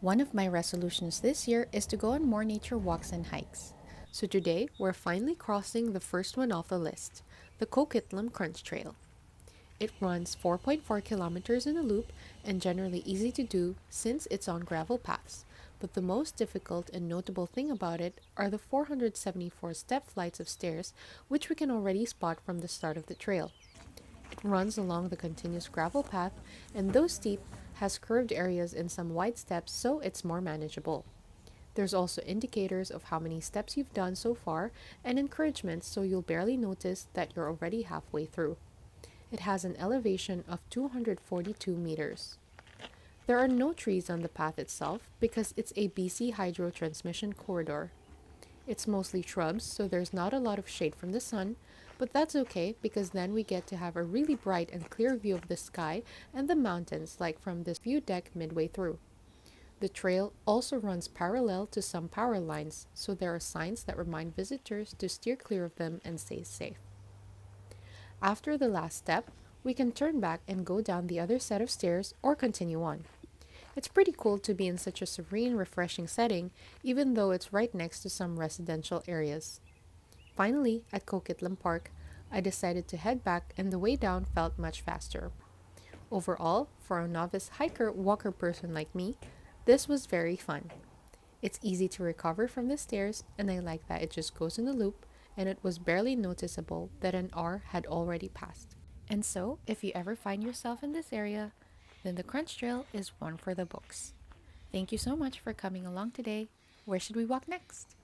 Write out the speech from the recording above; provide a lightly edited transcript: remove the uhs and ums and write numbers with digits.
One of my resolutions this year is to go on more nature walks and hikes. So today, we're finally crossing the first one off the list, the Coquitlam Crunch Trail. It runs 4.4 kilometers in a loop and generally easy to do since it's on gravel paths. But the most difficult and notable thing about it are the 474 step flights of stairs, which we can already spot from the start of the trail. It runs along the continuous gravel path, and though steep, has curved areas and some wide steps so it's more manageable. There's also indicators of how many steps you've done so far and encouragements so you'll barely notice that you're already halfway through. It has an elevation of 242 meters. There are no trees on the path itself because it's a BC hydro transmission corridor. It's mostly shrubs, so there's not a lot of shade from the sun, but that's okay because then we get to have a really bright and clear view of the sky and the mountains, like from this view deck midway through. The trail also runs parallel to some power lines, so there are signs that remind visitors to steer clear of them and stay safe. After the last step, we can turn back and go down the other set of stairs or continue on. It's pretty cool to be in such a serene, refreshing setting, even though it's right next to some residential areas. Finally, at Coquitlam Park, I decided to head back, and the way down felt much faster. Overall, for a novice hiker walker person like me, this was very fun. It's easy to recover from the stairs, and I like that it just goes in a loop, and it was barely noticeable that an hour had already passed. And so, if you ever find yourself in this area, then the Crunch Trail is one for the books. Thank you so much for coming along today. Where should we walk next?